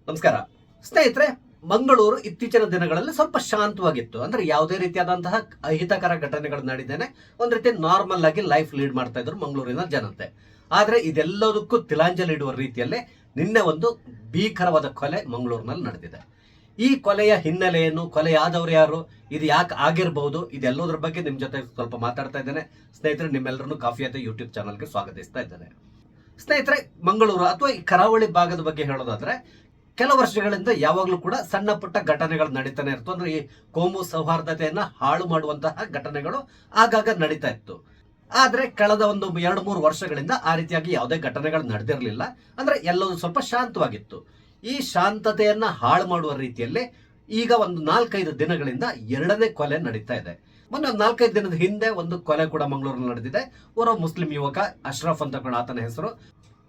ನಮಸ್ಕಾರ ಸ್ನೇಹಿತರೆ. ಮಂಗಳೂರು ಇತ್ತೀಚಿನ ದಿನಗಳಲ್ಲಿ ಸ್ವಲ್ಪ ಶಾಂತವಾಗಿತ್ತು. ಅಂದ್ರೆ ಯಾವುದೇ ರೀತಿಯಾದಂತಹ ಅಹಿತಕರ ಘಟನೆಗಳು ನಡೆದೇನೆ ಒಂದ್ ರೀತಿ ನಾರ್ಮಲ್ ಆಗಿ ಲೈಫ್ ಲೀಡ್ ಮಾಡ್ತಾ ಇದ್ರು ಮಂಗಳೂರಿನ ಜನತೆ. ಆದ್ರೆ ಇದೆಲ್ಲದಕ್ಕೂ ತಿಲಾಂಜಲಿ ಇಡುವ ರೀತಿಯಲ್ಲೇ ನಿನ್ನೆ ಒಂದು ಭೀಕರವಾದ ಕೊಲೆ ಮಂಗಳೂರಿನಲ್ಲಿ ನಡೆದಿದೆ. ಈ ಕೊಲೆಯ ಹಿನ್ನೆಲೆ ಏನು, ಕೊಲೆಯಾದವರು ಯಾರು, ಇದು ಯಾಕೆ ಆಗಿರಬಹುದು, ಇದೆಲ್ಲದರ ಬಗ್ಗೆ ನಿಮ್ ಜೊತೆ ಸ್ವಲ್ಪ ಮಾತಾಡ್ತಾ ಇದ್ದೇನೆ. ಸ್ನೇಹಿತರೆ, ನಿಮ್ಮೆಲ್ಲರನ್ನು ಕಾಫಿ ಅಂತ ಯೂಟ್ಯೂಬ್ ಚಾನಲ್ಗೆ ಸ್ವಾಗತಿಸ್ತಾ ಇದ್ದೇನೆ. ಸ್ನೇಹಿತರೆ, ಮಂಗಳೂರು ಅಥವಾ ಈ ಕರಾವಳಿ ಭಾಗದ ಬಗ್ಗೆ ಹೇಳೋದಾದ್ರೆ ಕೆಲ ವರ್ಷಗಳಿಂದ ಯಾವಾಗಲೂ ಕೂಡ ಸಣ್ಣ ಪುಟ್ಟ ಘಟನೆಗಳು ನಡೀತಾನೆ ಇರ್ತು. ಅಂದ್ರೆ ಈ ಕೋಮು ಸೌಹಾರ್ದತೆಯನ್ನ ಹಾಳು ಮಾಡುವಂತಹ ಘಟನೆಗಳು ಆಗಾಗ ನಡೀತಾ ಇತ್ತು. ಆದ್ರೆ ಕಳೆದ ಒಂದು 2-3 ವರ್ಷಗಳಿಂದ ಆ ರೀತಿಯಾಗಿ ಯಾವುದೇ ಘಟನೆಗಳು ನಡೆದಿರಲಿಲ್ಲ. ಅಂದ್ರೆ ಎಲ್ಲವೂ ಸ್ವಲ್ಪ ಶಾಂತವಾಗಿತ್ತು. ಈ ಶಾಂತತೆಯನ್ನ ಹಾಳು ಮಾಡುವ ರೀತಿಯಲ್ಲಿ ಈಗ ಒಂದು 4-5 ದಿನಗಳಿಂದ 2ನೇ ಕೊಲೆ ನಡೀತಾ ಇದೆ. ಮೊನ್ನೆ 4-5 ದಿನದ ಹಿಂದೆ ಒಂದು ಕೊಲೆ ಕೂಡ ಮಂಗಳೂರಿನಲ್ಲಿ ನಡೆದಿದೆ. ಓರ್ವ ಮುಸ್ಲಿಂ ಯುವಕ ಅಶ್ರಫ್ ಅಂತ ಕೂಡ ಆತನ ಹೆಸರು,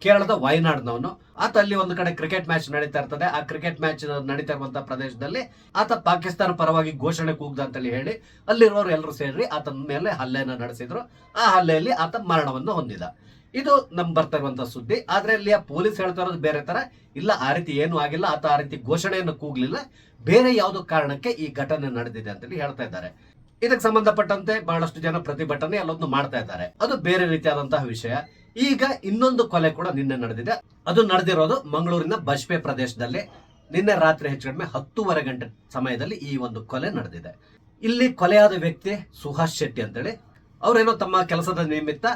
ಕೇರಳದ ವಯನಾಡ್ನವನು. ಆತ ಅಲ್ಲಿ ಒಂದು ಕಡೆ ಕ್ರಿಕೆಟ್ ಮ್ಯಾಚ್ ನಡೀತಾ ಇರ್ತದೆ. ಆ ಕ್ರಿಕೆಟ್ ಮ್ಯಾಚ್ ನಡೀತಾ ಇರುವಂತಹ ಪ್ರದೇಶದಲ್ಲಿ ಆತ ಪಾಕಿಸ್ತಾನ ಪರವಾಗಿ ಘೋಷಣೆ ಕೂಗ್ದ ಅಂತೇಳಿ ಹೇಳಿ ಅಲ್ಲಿರುವವರು ಎಲ್ಲರೂ ಸೇರಿ ಆತನ ಮೇಲೆ ಹಲ್ಲೆಯನ್ನ ನಡೆಸಿದ್ರು. ಆ ಹಲ್ಲೆಯಲ್ಲಿ ಆತ ಮರಣವನ್ನು ಹೊಂದಿದ. ಇದು ನಮ್ ಬರ್ತಾ ಇರುವಂತಹ ಸುದ್ದಿ. ಆದ್ರೆ ಅಲ್ಲಿ ಪೊಲೀಸ್ ಹೇಳ್ತಾ ಇರೋದು ಬೇರೆ ತರ. ಇಲ್ಲ, ಆ ರೀತಿ ಏನು ಆಗಿಲ್ಲ, ಆತ ಆ ರೀತಿ ಘೋಷಣೆಯನ್ನು ಕೂಗ್ಲಿಲ್ಲ, ಬೇರೆ ಯಾವುದೋ ಕಾರಣಕ್ಕೆ ಈ ಘಟನೆ ನಡೆದಿದೆ ಅಂತೇಳಿ ಹೇಳ್ತಾ ಇದ್ದಾರೆ. ಇದಕ್ಕೆ ಸಂಬಂಧಪಟ್ಟಂತೆ ಬಹಳಷ್ಟು ಜನ ಪ್ರತಿಭಟನೆ ಎಲ್ಲೊಂದು ಮಾಡ್ತಾ ಇದ್ದಾರೆ. ಅದು ಬೇರೆ ರೀತಿಯಾದಂತಹ ವಿಷಯ. ಈಗ ಇನ್ನೊಂದು ಕೊಲೆ ಕೂಡ ನಿನ್ನೆ ನಡೆದಿದೆ. ಅದು ನಡೆದಿರೋದು ಮಂಗಳೂರಿನ ಬಜ್ಪೆ ಪ್ರದೇಶದಲ್ಲಿ. ನಿನ್ನೆ ರಾತ್ರಿ ಹೆಚ್ಚು ಕಡಿಮೆ 10:30 ಗಂಟೆ ಸಮಯದಲ್ಲಿ ಈ ಒಂದು ಕೊಲೆ ನಡೆದಿದೆ. ಇಲ್ಲಿ ಕೊಲೆಯಾದ ವ್ಯಕ್ತಿ ಸುಹಾಸ್ ಶೆಟ್ಟಿ ಅಂತೇಳಿ. ಅವರೇನೋ ತಮ್ಮ ಕೆಲಸದ ನಿಮಿತ್ತ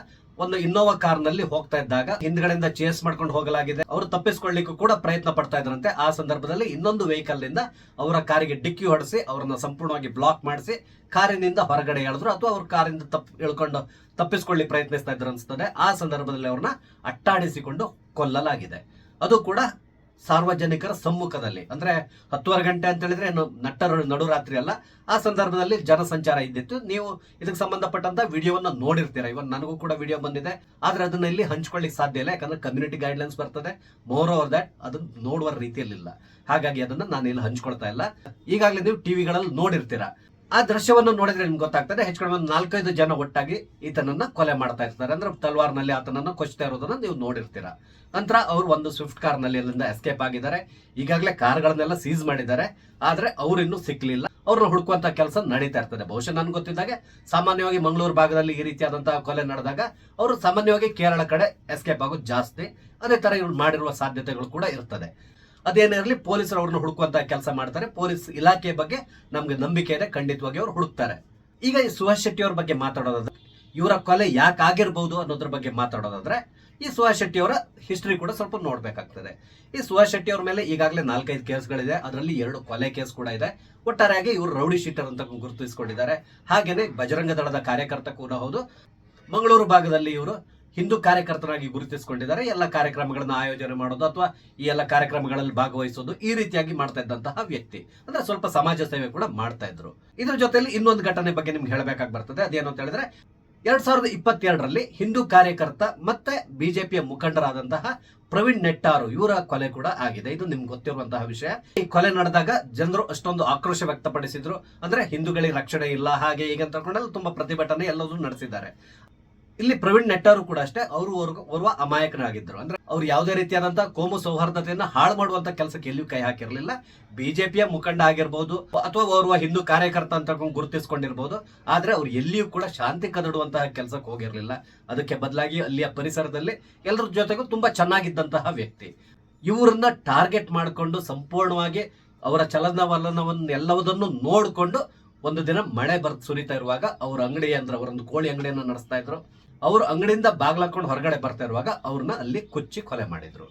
ಒಂದು ಇನ್ನೋವಾ ಕಾರ್ ನಲ್ಲಿ ಹೋಗ್ತಾ ಇದ್ದಾಗ ಹಿಂದ್ಗಡೆಯಿಂದ ಚೇಸ್ ಮಾಡ್ಕೊಂಡು ಹೋಗಲಾಗಿದೆ. ಅವರು ತಪ್ಪಿಸ್ಕೊಳ್ಳಿಕ್ಕೂ ಕೂಡ ಪ್ರಯತ್ನ ಪಡ್ತಾ ಇದ್ರಂತೆ. ಆ ಸಂದರ್ಭದಲ್ಲಿ ಇನ್ನೊಂದು ವೆಹಿಕಲ್ ನಿಂದ ಅವರ ಕಾರಿಗೆ ಡಿಕ್ಕಿ ಹೊಡೆಸಿ ಅವರನ್ನ ಸಂಪೂರ್ಣವಾಗಿ ಬ್ಲಾಕ್ ಮಾಡಿಸಿ ಕಾರಿನಿಂದ ಹೊರಗಡೆ ಎಳೆದ್ರು, ಅಥವಾ ಅವ್ರ ಕಾರಿಂದ ಇಳ್ಕೊಂಡು ತಪ್ಪಿಸ್ಕೊಳ್ಳಿ ಪ್ರಯತ್ನಿಸ್ತಾ ಇದ್ರು ಅನ್ಸ್ತದೆ. ಆ ಸಂದರ್ಭದಲ್ಲಿ ಅವ್ರನ್ನ ಅಟ್ಟಾಡಿಸಿಕೊಂಡು ಕೊಲ್ಲಲಾಗಿದೆ. ಅದು ಕೂಡ ಸಾರ್ವಜನಿಕರ ಸಮ್ಮುಖದಲ್ಲಿ. ಅಂದ್ರೆ 10:30 ಗಂಟೆ ಅಂತ ಹೇಳಿದ್ರೆ ನಡುರಾತ್ರಿ ಅಲ್ಲ. ಆ ಸಂದರ್ಭದಲ್ಲಿ ಜನಸಂಚಾರ ಇದ್ದಿತ್ತು. ನೀವು ಇದಕ್ಕೆ ಸಂಬಂಧಪಟ್ಟಂತ ವಿಡಿಯೋವನ್ನ ನೋಡಿರ್ತೀರಾ. ಇವನ್ ನನಗೂ ಕೂಡ ವಿಡಿಯೋ ಬಂದಿದೆ. ಆದ್ರೆ ಅದನ್ನ ಇಲ್ಲಿ ಹಂಚ್ಕೊಳ್ಳಿಕ್ ಸಾಧ್ಯ ಇಲ್ಲ, ಯಾಕಂದ್ರೆ ಕಮ್ಯುನಿಟಿ ಗೈಡ್ಲೈನ್ಸ್ ಬರ್ತದೆ. ಮೋರ್ ಓವರ್ ದಟ್ ಅದನ್ನ ನೋಡುವ ರೀತಿಯಲ್ಲಿಲ್ಲ. ಹಾಗಾಗಿ ಅದನ್ನ ನಾನು ಇಲ್ಲಿ ಹಂಚ್ಕೊಳ್ತಾ ಇಲ್ಲ. ಈಗಾಗಲೇ ನೀವು ಟಿವಿಗಳಲ್ಲಿ ನೋಡಿರ್ತೀರಾ. ಆ ದೃಶ್ಯವನ್ನು ನೋಡಿದ್ರೆ ನಿಮ್ಗೆ ಗೊತ್ತಾಗ್ತದೆ. ಹೆಚ್ಚು ಕಡಿಮೆ 4-5 ಜನ ಒಟ್ಟಾಗಿ ಈತನನ್ನ ಕೊಲೆ ಮಾಡ್ತಾ ಇರ್ತಾರೆ. ಅಂದ್ರೆ ತಲ್ವಾರ್ನಲ್ಲಿ ಆತನನ್ನ ಕೊಚ್ತಾ ಇರೋದನ್ನ ನೀವು ನೋಡಿರ್ತೀರಾ. ನಂತರ ಅವರು ಒಂದು ಸ್ವಿಫ್ಟ್ ಕಾರ್ ನಲ್ಲಿ ಅಲ್ಲಿಂದ ಎಸ್ಕೇಪ್ ಆಗಿದ್ದಾರೆ. ಈಗಾಗಲೇ ಕಾರ್ಗಳನ್ನೆಲ್ಲ ಸೀಸ್ ಮಾಡಿದ್ದಾರೆ. ಆದ್ರೆ ಅವ್ರು ಇನ್ನೂ ಸಿಕ್ಲಿಲ್ಲ. ಅವ್ರನ್ನ ಹುಡುಕುವಂತ ಕೆಲಸ ನಡೀತಾ ಇರ್ತದೆ. ಬಹುಶಃ ನನ್ಗೆ ಗೊತ್ತಿದ್ದಾಗೆ ಸಾಮಾನ್ಯವಾಗಿ ಮಂಗಳೂರು ಭಾಗದಲ್ಲಿ ಈ ರೀತಿಯಾದಂತಹ ಕೊಲೆ ನಡೆದಾಗ ಅವರು ಸಾಮಾನ್ಯವಾಗಿ ಕೇರಳ ಕಡೆ ಎಸ್ಕೇಪ್ ಆಗೋದು ಜಾಸ್ತಿ. ಅದೇ ತರ ಇವ್ರು ಮಾಡಿರುವ ಸಾಧ್ಯತೆಗಳು ಕೂಡ ಇರ್ತದೆ. ಅದೇನೇ ಇರಲಿ, ಪೊಲೀಸರು ಅವ್ರನ್ನ ಹುಡುಕುವಂತ ಕೆಲಸ ಮಾಡ್ತಾರೆ. ಪೊಲೀಸ್ ಇಲಾಖೆ ಬಗ್ಗೆ ನಮ್ಗೆ ನಂಬಿಕೆ ಇದೆ, ಖಂಡಿತವಾಗಿ ಅವ್ರು ಹುಡುಕ್ತಾರೆ. ಈಗ ಈ ಸುಹಾಸ್ ಶೆಟ್ಟಿ ಅವ್ರ ಬಗ್ಗೆ ಮಾತಾಡೋದಾದ್ರೆ, ಇವರ ಕೊಲೆ ಯಾಕೆ ಆಗಿರ್ಬಹುದು ಅನ್ನೋದ್ರ ಬಗ್ಗೆ ಮಾತಾಡೋದಾದ್ರೆ, ಈ ಸುಹಾಸ್ ಶೆಟ್ಟಿ ಅವರ ಹಿಸ್ಟ್ರಿ ಕೂಡ ಸ್ವಲ್ಪ ನೋಡ್ಬೇಕಾಗ್ತದೆ. ಈ ಸುಹಾಸ್ ಶೆಟ್ಟಿ ಅವ್ರ ಮೇಲೆ ಈಗಾಗಲೇ 4-5 ಕೇಸ್ಗಳಿದೆ. ಅದರಲ್ಲಿ 2 ಕೊಲೆ ಕೇಸ್ ಕೂಡ ಇದೆ. ಒಟ್ಟಾರೆಯಾಗಿ ಇವರು ರೌಡಿ ಶೀಟರ್ ಅಂತ ಗುರುತಿಸಿಕೊಂಡಿದ್ದಾರೆ. ಹಾಗೇನೆ ಬಜರಂಗ ದಳದ ಕಾರ್ಯಕರ್ತ ಕೂಡ ಹೌದು. ಮಂಗಳೂರು ಭಾಗದಲ್ಲಿ ಇವರು ಹಿಂದೂ ಕಾರ್ಯಕರ್ತರಾಗಿ ಗುರುತಿಸಿಕೊಂಡಿದ್ದಾರೆ. ಎಲ್ಲ ಕಾರ್ಯಕ್ರಮಗಳನ್ನ ಆಯೋಜನೆ ಮಾಡೋದು ಅಥವಾ ಈ ಎಲ್ಲ ಕಾರ್ಯಕ್ರಮಗಳಲ್ಲಿ ಭಾಗವಹಿಸೋದು, ಈ ರೀತಿಯಾಗಿ ಮಾಡ್ತಾ ಇದ್ದಂತಹ ವ್ಯಕ್ತಿ. ಅಂದ್ರೆ ಸ್ವಲ್ಪ ಸಮಾಜ ಸೇವೆ ಕೂಡ ಮಾಡ್ತಾ ಇದ್ರು. ಇದ್ರ ಜೊತೆಲಿ ಇನ್ನೊಂದು ಘಟನೆ ಬಗ್ಗೆ ನಿಮ್ಗೆ ಹೇಳಬೇಕಾಗಿ ಬರ್ತದೆ. ಅದೇನು ಅಂತ ಹೇಳಿದ್ರೆ, 2022ರಲ್ಲಿ ಹಿಂದೂ ಕಾರ್ಯಕರ್ತ ಮತ್ತೆ ಬಿಜೆಪಿಯ ಮುಖಂಡರಾದಂತಹ ಪ್ರವೀಣ್ ನೆಟ್ಟಾರು ಇವರ ಕೊಲೆ ಕೂಡ ಆಗಿದೆ. ಇದು ನಿಮ್ಗೆ ಗೊತ್ತಿರುವಂತಹ ವಿಷಯ. ಈ ಕೊಲೆ ನಡೆದಾಗ ಜನರು ಅಷ್ಟೊಂದು ಆಕ್ರೋಶ ವ್ಯಕ್ತಪಡಿಸಿದ್ರು. ಅಂದ್ರೆ ಹಿಂದೂಗಳಿಗೆ ರಕ್ಷಣೆ ಇಲ್ಲ, ಹಾಗೆ ಹೀಗೆ ಅಂತ ಕೊಂಡೆಲ್ಲ ತುಂಬಾ ಪ್ರತಿಭಟನೆ ಎಲ್ಲವೂ ನಡೆಸಿದ್ದಾರೆ. ಇಲ್ಲಿ ಪ್ರವೀಣ್ ನೆಟ್ಟಾರು ಕೂಡ ಅಷ್ಟೇ, ಅವರು ಓರ್ವ ಅಮಾಯಕನಾಗಿದ್ದರು. ಅಂದ್ರೆ ಅವ್ರು ಯಾವುದೇ ರೀತಿಯಾದಂತಹ ಕೋಮು ಸೌಹಾರ್ದತೆಯನ್ನ ಹಾಳು ಮಾಡುವಂತ ಕೆಲಸಕ್ಕೆ ಎಲ್ಲಿಯೂ ಕೈ ಹಾಕಿರಲಿಲ್ಲ. ಬಿಜೆಪಿಯ ಮುಖಂಡ ಆಗಿರ್ಬೋದು ಅಥವಾ ಓರ್ವ ಹಿಂದೂ ಕಾರ್ಯಕರ್ತ ಅಂತ ಗುರುತಿಸಿಕೊಂಡಿರ್ಬೋದು. ಆದ್ರೆ ಅವ್ರು ಎಲ್ಲಿಯೂ ಕೂಡ ಶಾಂತಿ ಕದಡುವಂತಹ ಕೆಲಸಕ್ಕೆ ಹೋಗಿರ್ಲಿಲ್ಲ. ಅದಕ್ಕೆ ಬದಲಾಗಿ ಅಲ್ಲಿಯ ಪರಿಸರದಲ್ಲಿ ಎಲ್ಲರ ಜೊತೆಗೂ ತುಂಬಾ ಚೆನ್ನಾಗಿದ್ದಂತಹ ವ್ಯಕ್ತಿ. ಇವರನ್ನ ಟಾರ್ಗೆಟ್ ಮಾಡಿಕೊಂಡು ಸಂಪೂರ್ಣವಾಗಿ ಅವರ ಚಲನವಲನವನ್ನೆಲ್ಲವುದನ್ನು ನೋಡಿಕೊಂಡು ಒಂದು ದಿನ ಮಳೆ ಸುರಿತಾ ಇರುವಾಗ ಅವ್ರ ಅಂಗಡಿ, ಅಂದ್ರೆ ಅವರೊಂದು ಕೋಳಿ ಅಂಗಡಿಯನ್ನ ನಡೆಸ್ತಾ ಇದ್ರು. ಅವ್ರ ಅಂಗಡಿಯಿಂದ ಬಾಗ್ಲಾಕೊಂಡು ಹೊರಗಡೆ ಬರ್ತಾ ಇರುವಾಗ ಅವ್ರನ್ನ ಅಲ್ಲಿ ಕೊಚ್ಚಿ ಕೊಲೆ ಮಾಡಿದ್ರು.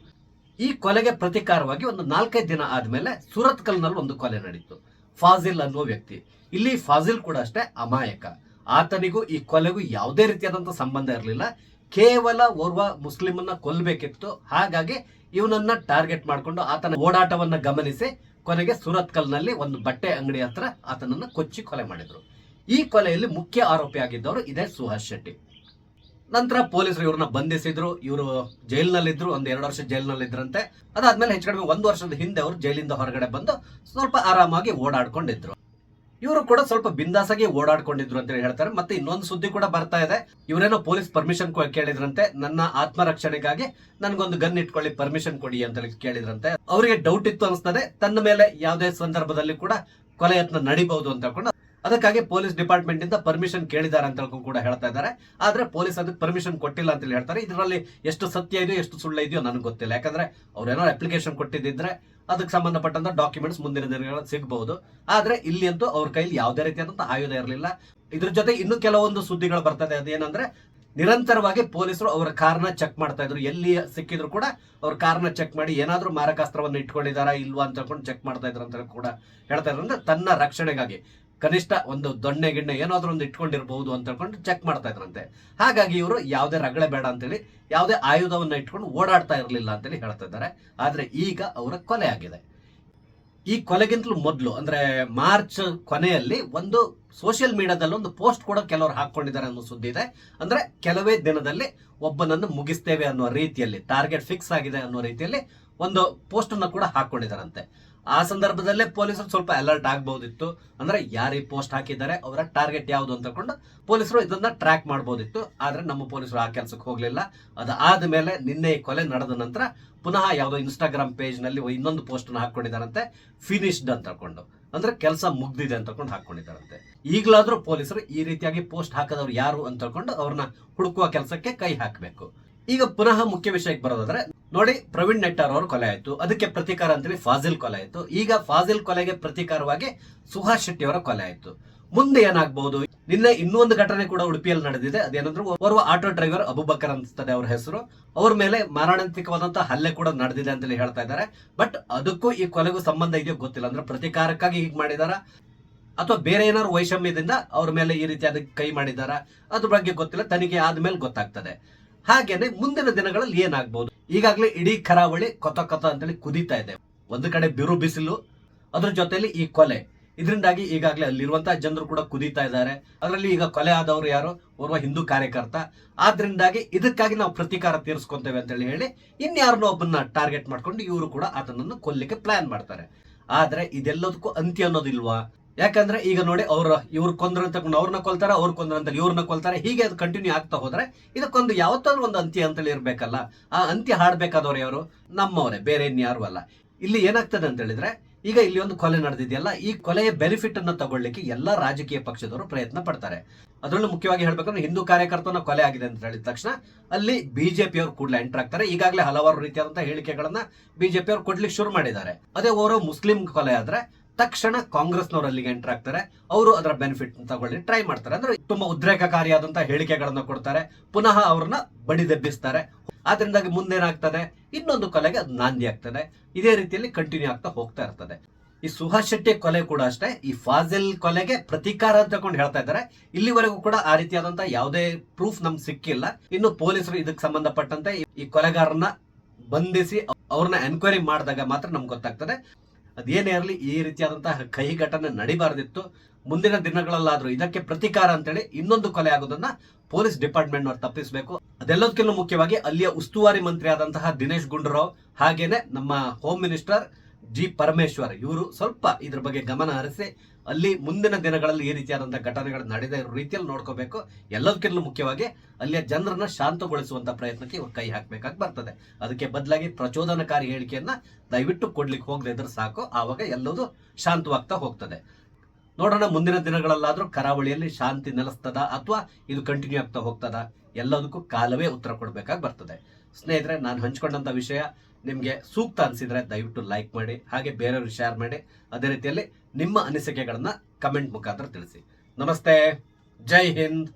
ಈ ಕೊಲೆಗೆ ಪ್ರತಿಕಾರವಾಗಿ ಒಂದು 4-5 ದಿನ ಆದ್ಮೇಲೆ ಸುರತ್ಕಲ್ ನಲ್ಲಿ ಒಂದು ಕೊಲೆ ನಡೀತು. ಫಾಜಿಲ್ ಅನ್ನುವ ವ್ಯಕ್ತಿ. ಇಲ್ಲಿ ಫಾಜಿಲ್ ಕೂಡ ಅಷ್ಟೇ ಅಮಾಯಕ. ಆತನಿಗೂ ಈ ಕೊಲೆಗೂ ಯಾವುದೇ ರೀತಿಯಾದಂತಹ ಸಂಬಂಧ ಇರಲಿಲ್ಲ. ಕೇವಲ ಓರ್ವ ಮುಸ್ಲಿಮನ್ನ ಕೊಲ್ಲಬೇಕಿತ್ತು. ಹಾಗಾಗಿ ಇವನನ್ನ ಟಾರ್ಗೆಟ್ ಮಾಡಿಕೊಂಡು ಆತನ ಓಡಾಟವನ್ನ ಗಮನಿಸಿ ಕೊನೆಗೆ ಸುರತ್ಕಲ್ ನಲ್ಲಿ ಒಂದು ಬಟ್ಟೆ ಅಂಗಡಿ ಹತ್ರ ಆತನನ್ನ ಕೊಚ್ಚಿ ಕೊಲೆ ಮಾಡಿದ್ರು. ಈ ಕೊಲೆಯಲ್ಲಿ ಮುಖ್ಯ ಆರೋಪಿ ಆಗಿದ್ದವರು ಇದೇ ಸುಹಾಸ್ ಶೆಟ್ಟಿ. ನಂತರ ಪೊಲೀಸರು ಇವ್ರನ್ನ ಬಂಧಿಸಿದ್ರು. ಇವರು ಜೈಲಿನಲ್ಲಿದ್ರು, 1-2 ವರ್ಷ ಜೈಲಿನಲ್ಲಿದ್ರಂತೆ. ಅದಾದ್ಮೇಲೆ ಹೆಚ್ಚು ಕಡಿಮೆ 1 ವರ್ಷದ ಹಿಂದೆ ಅವರು ಜೈಲಿಂದ ಹೊರಗಡೆ ಬಂದು ಸ್ವಲ್ಪ ಆರಾಮಾಗಿ ಓಡಾಡ್ಕೊಂಡಿದ್ರು. ಇವರು ಕೂಡ ಸ್ವಲ್ಪ ಬಿಂದಾಸಾಗಿ ಓಡಾಡ್ಕೊಂಡಿದ್ರು ಅಂತ ಹೇಳ್ತಾರೆ. ಮತ್ತೆ ಇನ್ನೊಂದು ಸುದ್ದಿ ಕೂಡ ಬರ್ತಾ ಇದೆ, ಇವರೇನೋ ಪೊಲೀಸ್ ಪರ್ಮಿಷನ್ ಕೇಳಿದ್ರಂತೆ, ನನ್ನ ಆತ್ಮರಕ್ಷಣೆಗಾಗಿ ನನ್ಗೊಂದು ಗನ್ ಇಟ್ಕೊಳ್ಳಿ ಪರ್ಮಿಷನ್ ಕೊಡಿ ಅಂತ ಕೇಳಿದ್ರಂತೆ. ಅವರಿಗೆ ಡೌಟ್ ಇತ್ತು ಅನಿಸ್ತದೆ, ತನ್ನ ಮೇಲೆ ಯಾವುದೇ ಸಂದರ್ಭದಲ್ಲಿ ಕೂಡ ಕೊಲೆ ಯತ್ನ ನಡಿಬಹುದು ಅಂತ ಹೇಳ್ಕೊಂಡು ಅದಕ್ಕಾಗಿ ಪೊಲೀಸ್ ಡಿಪಾರ್ಟ್ಮೆಂಟ್ ಇಂದ ಪರ್ಮಿಷನ್ ಕೇಳಿದ್ದಾರೆ ಅಂತ ಕೂಡ ಹೇಳ್ತಾ ಇದ್ದಾರೆ. ಆದ್ರೆ ಪೊಲೀಸ್ ಅದಕ್ಕೆ ಪರ್ಮಿಷನ್ ಕೊಟ್ಟಿಲ್ಲ ಅಂತ ಹೇಳ್ತಾರೆ. ಇದರಲ್ಲಿ ಎಷ್ಟು ಸತ್ಯ ಇದೆಯೋ ಎಷ್ಟು ಸುಳ್ಳು ಇದೆಯೋ ನನಗೆ ಗೊತ್ತಿಲ್ಲ. ಯಾಕಂದ್ರೆ ಅವ್ರೇನೋ ಅಪ್ಲಿಕೇಶನ್ ಕೊಟ್ಟಿದ್ರೆ ಅದಕ್ಕೆ ಸಂಬಂಧಪಟ್ಟಂತ ಡಾಕ್ಯುಮೆಂಟ್ಸ್ ಮುಂದಿನ ದಿನಗಳಲ್ಲಿ ಸಿಗಬಹುದು. ಆದ್ರೆ ಇಲ್ಲಿ ಅಂತೂ ಅವ್ರ ಕೈಲಿ ಯಾವುದೇ ರೀತಿಯಾದಂತಹ ಆಯುಧ ಇರಲಿಲ್ಲ. ಇದ್ರ ಜೊತೆ ಇನ್ನು ಕೆಲವೊಂದು ಸುದ್ದಿಗಳು ಬರ್ತದೆ. ಅದೇನಂದ್ರೆ ನಿರಂತರವಾಗಿ ಪೊಲೀಸರು ಅವರ ಕಾರ್ನ ಚೆಕ್ ಮಾಡ್ತಾ ಇದ್ರು. ಎಲ್ಲಿ ಸಿಕ್ಕಿದ್ರು ಕೂಡ ಅವ್ರ ಕಾರ್ನ ಚೆಕ್ ಮಾಡಿ ಏನಾದ್ರೂ ಮಾರಕಾಸ್ತ್ರವನ್ನು ಇಟ್ಕೊಂಡಿದಾರಾ ಇಲ್ವಾ ಅಂತ ಹೇಳ್ಕೊಂಡು ಚೆಕ್ ಮಾಡ್ತಾ ಇದ್ರು ಅಂತ ಕೂಡ ಹೇಳ್ತಾ ಇದ್ರು. ಅಂದ್ರೆ ತನ್ನ ರಕ್ಷಣೆಗಾಗಿ ಕನಿಷ್ಠ ಒಂದು ದೊಣ್ಣೆ ಗಿಣ್ಣೆ ಏನಾದ್ರೂ ಒಂದು ಇಟ್ಕೊಂಡಿರಬಹುದು ಅಂತ ಹೇಳ್ಕೊಂಡು ಚೆಕ್ ಮಾಡ್ತಾ ಇದ್ರಂತೆ. ಹಾಗಾಗಿ ಇವರು ಯಾವುದೇ ರಗಳೆ ಬೇಡ ಅಂತೇಳಿ ಯಾವುದೇ ಆಯುಧವನ್ನ ಇಟ್ಕೊಂಡು ಓಡಾಡ್ತಾ ಇರಲಿಲ್ಲ ಅಂತೇಳಿ ಹೇಳ್ತಾ ಇದ್ದಾರೆ. ಆದ್ರೆ ಈಗ ಅವರ ಕೊಲೆ ಆಗಿದೆ. ಈ ಕೊಲೆಗಿಂತಲೂ ಮೊದಲು ಅಂದ್ರೆ ಮಾರ್ಚ್ ಕೊನೆಯಲ್ಲಿ ಒಂದು ಸೋಷಿಯಲ್ ಮೀಡಿಯಾದಲ್ಲಿ ಒಂದು ಪೋಸ್ಟ್ ಕೂಡ ಕೆಲವರು ಹಾಕೊಂಡಿದ್ದಾರೆ ಅನ್ನೋ ಸುದ್ದಿ ಇದೆ. ಅಂದ್ರೆ ಕೆಲವೇ ದಿನದಲ್ಲಿ ಒಬ್ಬನನ್ನು ಮುಗಿಸ್ತೇವೆ ಅನ್ನೋ ರೀತಿಯಲ್ಲಿ, ಟಾರ್ಗೆಟ್ ಫಿಕ್ಸ್ ಆಗಿದೆ ಅನ್ನೋ ರೀತಿಯಲ್ಲಿ ಒಂದು ಪೋಸ್ಟ್ ಅನ್ನು ಕೂಡ ಹಾಕೊಂಡಿದ್ದಾರಂತೆ. ಆ ಸಂದರ್ಭದಲ್ಲೇ ಪೊಲೀಸರು ಸ್ವಲ್ಪ ಅಲರ್ಟ್ ಆಗಬಹುದಿತ್ತು. ಅಂದ್ರೆ ಯಾರು ಈ ಪೋಸ್ಟ್ ಹಾಕಿದ್ದಾರೆ, ಅವರ ಟಾರ್ಗೆಟ್ ಯಾವುದು ಅಂತ ಕೊಂಡು ಪೊಲೀಸರು ಇದನ್ನ ಟ್ರ್ಯಾಕ್ ಮಾಡಬಹುದಿತ್ತು. ಆದ್ರೆ ನಮ್ಮ ಪೊಲೀಸರು ಆ ಕೆಲಸಕ್ಕೆ ಹೋಗ್ಲಿಲ್ಲ. ಅದಾದ ಮೇಲೆ ನಿನ್ನೆ ಈ ಕೊಲೆ ನಡೆದ ನಂತರ ಪುನಃ ಯಾವುದೋ ಇನ್ಸ್ಟಾಗ್ರಾಮ್ ಪೇಜ್ ನಲ್ಲಿ ಇನ್ನೊಂದು ಪೋಸ್ಟ್ ಅನ್ನು ಹಾಕೊಂಡಿದ್ದಾರಂತೆ, ಫಿನಿಶ್ಡ್ ಅಂತ ಕೊಂಡು, ಅಂದ್ರೆ ಕೆಲಸ ಮುಗ್ದಿದೆ ಅಂತ ಕೊಂಡು ಹಾಕೊಂಡಿದ್ದಾರಂತೆ. ಈಗಲಾದ್ರೂ ಪೊಲೀಸರು ಈ ರೀತಿಯಾಗಿ ಪೋಸ್ಟ್ ಹಾಕದವ್ರು ಯಾರು ಅಂತ ಹೇಳ್ಕೊಂಡು ಅವ್ರನ್ನ ಹುಡುಕುವ ಕೆಲಸಕ್ಕೆ ಕೈ ಹಾಕಬೇಕು. ಈಗ ಪುನಃ ಮುಖ್ಯ ವಿಷಯಕ್ಕೆ ಬರೋದಾದ್ರೆ ನೋಡಿ, ಪ್ರವೀಣ್ ನೆಟ್ಟಾರ್ ಅವರು ಕೊಲೆ ಆಯ್ತು, ಅದಕ್ಕೆ ಪ್ರತೀಕಾರ ಅಂತೇಳಿ ಫಾಜಿಲ್ ಕೊಲೆ ಆಯ್ತು. ಈಗ ಫಾಜಿಲ್ ಕೊಲೆಗೆ ಪ್ರತೀಕಾರವಾಗಿ ಸುಹಾಸ್ ಶೆಟ್ಟಿ ಅವರ ಕೊಲೆ ಆಯ್ತು. ಮುಂದೆ ಏನಾಗಬಹುದು? ನಿನ್ನೆ ಇನ್ನೊಂದು ಘಟನೆ ಕೂಡ ಉಡುಪಿಯಲ್ಲಿ ನಡೆದಿದೆ. ಅದೇನಂದ್ರೆ ಓರ್ವ ಆಟೋ ಡ್ರೈವರ್ ಅಬುಬಕರ್ ಅನ್ಸ್ತದೆ ಅವ್ರ ಹೆಸರು, ಅವ್ರ ಮೇಲೆ ಮಾರಣಾಂತಿಕವಾದಂತಹ ಹಲ್ಲೆ ಕೂಡ ನಡೆದಿದೆ ಅಂತೇಳಿ ಹೇಳ್ತಾ ಇದ್ದಾರೆ. ಬಟ್ ಅದಕ್ಕೂ ಈ ಕೊಲೆಗೂ ಸಂಬಂಧ ಇದೆಯೋ ಗೊತ್ತಿಲ್ಲ. ಅಂದ್ರೆ ಪ್ರತೀಕಾರಕ್ಕಾಗಿ ಹೀಗೆ ಮಾಡಿದಾರ ಅಥವಾ ಬೇರೆ ಏನಾದ್ರು ವೈಷಮ್ಯದಿಂದ ಅವ್ರ ಮೇಲೆ ಈ ರೀತಿ ಅದಕ್ಕೆ ಕೈ ಮಾಡಿದಾರ, ಅದ್ರ ಬಗ್ಗೆ ಗೊತ್ತಿಲ್ಲ. ತನಿಖೆ ಆದ್ಮೇಲೆ ಗೊತ್ತಾಗ್ತದೆ. ಹಾಗೇನೆ ಮುಂದಿನ ದಿನಗಳಲ್ಲಿ ಏನಾಗಬಹುದು? ಈಗಾಗಲೇ ಇಡೀ ಕರಾವಳಿ ಕೊತ ಕೊತ ಅಂತೇಳಿ ಕುದೀತಾ ಇದೆ. ಒಂದು ಕಡೆ ಬಿರು ಬಿಸಿಲು, ಅದ್ರ ಜೊತೆಲಿ ಈ ಕೊಲೆ, ಇದರಿಂದಾಗಿ ಈಗಾಗಲೇ ಅಲ್ಲಿರುವಂತಹ ಜನರು ಕೂಡ ಕುದೀತಾ ಇದ್ದಾರೆ. ಅದರಲ್ಲಿ ಈಗ ಕೊಲೆ ಆದವರು ಯಾರು? ಓರ್ವ ಹಿಂದೂ ಕಾರ್ಯಕರ್ತ. ಆದ್ರಿಂದಾಗಿ ಇದಕ್ಕಾಗಿ ನಾವು ಪ್ರತೀಕಾರ ತೀರಿಸ್ಕೊಂತೇವೆ ಅಂತ ಹೇಳಿ ಇನ್ಯಾರನ್ನೋ ಒಬ್ಬನ್ನ ಟಾರ್ಗೆಟ್ ಮಾಡ್ಕೊಂಡು ಇವರು ಕೂಡ ಆತನನ್ನು ಕೊಲ್ಲಿಕ್ಕೆ ಪ್ಲಾನ್ ಮಾಡ್ತಾರೆ. ಆದ್ರೆ ಇದೆಲ್ಲದಕ್ಕೂ ಅಂತ್ಯ ಅನ್ನೋದಿಲ್ವಾ? ಯಾಕಂದ್ರೆ ಈಗ ನೋಡಿ, ಇವ್ರು ಕೊಂದ್ರಂತ ಅವ್ರನ್ನ ಕೊಲ್ತಾರೆ, ಅವ್ರು ಕೊಂದ್ರಂತ ಇವ್ರನ್ನ ಕೊಲ್ತಾರೆ. ಹೀಗೆ ಅದು ಕಂಟಿನ್ಯೂ ಆಗ್ತಾ ಹೋದ್ರೆ ಇದಕ್ಕೊಂದು ಯಾವತ್ತಾದ್ರೂ ಒಂದು ಅಂತ್ಯ ಅಂತೇಳಿ ಇರ್ಬೇಕಲ್ಲ. ಆ ಅಂತ್ಯ ಹಾಡ್ಬೇಕಾದವ್ರು ಯಾರು? ನಮ್ಮವರೇ, ಬೇರೆ ಇನ್ಯಾರು ಅಲ್ಲ. ಇಲ್ಲಿ ಏನಾಗ್ತದೆ ಅಂತ ಹೇಳಿದ್ರೆ, ಈಗ ಇಲ್ಲಿ ಒಂದು ಕೊಲೆ ನಡೆದಿದೆಯಲ್ಲ, ಈ ಕೊಲೆಯ ಬೆನಿಫಿಟ್ ಅನ್ನ ತಗೊಳ್ಳಿಕ್ಕೆ ಎಲ್ಲಾ ರಾಜಕೀಯ ಪಕ್ಷದವರು ಪ್ರಯತ್ನ ಪಡ್ತಾರೆ. ಅದರಲ್ಲೂ ಮುಖ್ಯವಾಗಿ ಹೇಳ್ಬೇಕಂದ್ರೆ ಹಿಂದೂ ಕಾರ್ಯಕರ್ತನ ಕೊಲೆ ಆಗಿದೆ ಅಂತ ಹೇಳಿದ ತಕ್ಷಣ ಅಲ್ಲಿ ಬಿಜೆಪಿ ಅವರು ಕೂಡಲೇ ಎಂಟರ್ ಆಗ್ತಾರೆ. ಈಗಾಗಲೇ ಹಲವಾರು ರೀತಿಯಾದಂತಹ ಹೇಳಿಕೆಗಳನ್ನ ಬಿಜೆಪಿ ಅವರು ಕೊಡ್ಲಿಕ್ಕೆ ಶುರು ಮಾಡಿದ್ದಾರೆ. ಅದೇ ಓರೋ ಮುಸ್ಲಿಂ ಕೊಲೆ ಆದ್ರೆ ತಕ್ಷಣ ಕಾಂಗ್ರೆಸ್ನವರು ಅಲ್ಲಿಗೆ ಎಂಟರ್ ಆಗ್ತಾರೆ. ಅವರು ಅದರ ಬೆನಿಫಿಟ್ ತಗೊಳ್ಳಿ ಟ್ರೈ ಮಾಡ್ತಾರೆ. ಅಂದ್ರೆ ತುಂಬಾ ಉದ್ರೇಕಕಾರಿಯಾದಂತಹ ಹೇಳಿಕೆಗಳನ್ನ ಕೊಡ್ತಾರೆ, ಪುನಃ ಅವ್ರನ್ನ ಬಡಿದೆಬ್ಬಿಸ್ತಾರೆ. ಆದ್ರಿಂದಾಗಿ ಮುಂದೇನಾಗ್ತದೆ? ಇನ್ನೊಂದು ಕೊಲೆಗೆ ಅದು ನಾಂದಿ ಆಗ್ತದೆ. ಇದೇ ರೀತಿಯಲ್ಲಿ ಕಂಟಿನ್ಯೂ ಆಗ್ತಾ ಹೋಗ್ತಾ ಇರ್ತದೆ. ಈ ಸುಹಾಸ್ ಶೆಟ್ಟಿ ಕೊಲೆ ಕೂಡ ಅಷ್ಟೇ, ಈ ಫಾಜಿಲ್ ಕೊಲೆಗೆ ಪ್ರತೀಕಾರ ಅಂತ ತಗೊಂಡು ಹೇಳ್ತಾ ಇದ್ದಾರೆ. ಇಲ್ಲಿವರೆಗೂ ಕೂಡ ಆ ರೀತಿಯಾದಂತಹ ಯಾವುದೇ ಪ್ರೂಫ್ ನಮ್ಗೆ ಸಿಕ್ಕಿಲ್ಲ. ಇನ್ನು ಪೊಲೀಸರು ಇದಕ್ಕೆ ಸಂಬಂಧಪಟ್ಟಂತೆ ಈ ಕೊಲೆಗಾರನ್ನ ಬಂಧಿಸಿ ಅವ್ರನ್ನ ಎನ್ಕ್ವೈರಿ ಮಾಡಿದಾಗ ಮಾತ್ರ ನಮ್ಗೆ ಗೊತ್ತಾಗ್ತದೆ. ಅದೇನೇ ಇರಲಿ, ಈ ರೀತಿಯಾದಂತಹ ಕಹಿ ಘಟನೆ ನಡಿಬಾರ್ದಿತ್ತು. ಮುಂದಿನ ದಿನಗಳಲ್ಲಾದ್ರೂ ಇದಕ್ಕೆ ಪ್ರತೀಕಾರ ಅಂತೇಳಿ ಇನ್ನೊಂದು ಕೊಲೆ ಆಗೋದನ್ನ ಪೊಲೀಸ್ ಡಿಪಾರ್ಟ್ಮೆಂಟ್ ನವರು ತಪ್ಪಿಸಬೇಕು. ಅದೆಲ್ಲದಕ್ಕಿಂತ ಮುಖ್ಯವಾಗಿ ಅಲ್ಲಿಯ ಉಸ್ತುವಾರಿ ಮಂತ್ರಿ ಆದಂತಹ ದಿನೇಶ್ ಗುಂಡೂರಾವ್, ಹಾಗೇನೆ ನಮ್ಮ ಹೋಮ್ ಮಿನಿಸ್ಟರ್ ಜಿ ಪರಮೇಶ್ವರ್, ಇವರು ಸ್ವಲ್ಪ ಇದ್ರ ಬಗ್ಗೆ ಗಮನ ಹರಿಸಿ ಅಲ್ಲಿ ಮುಂದಿನ ದಿನಗಳಲ್ಲಿ ಈ ರೀತಿಯಾದಂತಹ ಘಟನೆಗಳು ನಡೆದ ರೀತಿಯಲ್ಲಿ ನೋಡ್ಕೋಬೇಕು. ಎಲ್ಲದಕ್ಕಿಂತ ಮುಖ್ಯವಾಗಿ ಅಲ್ಲಿಯ ಜನರನ್ನ ಶಾಂತಗೊಳಿಸುವಂತ ಪ್ರಯತ್ನಕ್ಕೆ ಇವರು ಕೈ ಹಾಕಬೇಕಾಗಿ ಬರ್ತದೆ. ಅದಕ್ಕೆ ಬದಲಾಗಿ ಪ್ರಚೋದನಕಾರಿ ಹೇಳಿಕೆಯನ್ನ ದಯವಿಟ್ಟು ಕೊಡ್ಲಿಕ್ಕೆ ಹೋಗದೆ ಇದ್ರೆ ಸಾಕು. ಆವಾಗ ಎಲ್ಲದೂ ಶಾಂತವಾಗ್ತಾ ಹೋಗ್ತದೆ. ನೋಡೋಣ ಮುಂದಿನ ದಿನಗಳಲ್ಲಾದ್ರೂ ಕರಾವಳಿಯಲ್ಲಿ ಶಾಂತಿ ನೆಲೆಸ್ತದ ಅಥವಾ ಇದು ಕಂಟಿನ್ಯೂ ಆಗ್ತಾ ಹೋಗ್ತದ? ಎಲ್ಲದಕ್ಕೂ ಕಾಲವೇ ಉತ್ತರ ಕೊಡಬೇಕಾಗಿ ಬರ್ತದೆ. ಸ್ನೇಹಿತರೆ, ನಾನು ಹಂಚ್ಕೊಂಡಂತ ವಿಷಯ ನಿಮಗೆ ಸೂಕ್ತ ಅನಿಸಿದ್ರೆ ದಯವಿಟ್ಟು ಲೈಕ್ ಮಾಡಿ, ಹಾಗೆ ಬೇರೆಯವ್ರಿಗೆ ಶೇರ್ ಮಾಡಿ. ಅದೇ ರೀತಿಯಲ್ಲಿ ನಿಮ್ಮ ಅನಿಸಿಕೆಗಳನ್ನ ಕಮೆಂಟ್ ಮುಖಾಂತರ ತಿಳಿಸಿ. ನಮಸ್ತೆ, ಜೈ ಹಿಂದ್.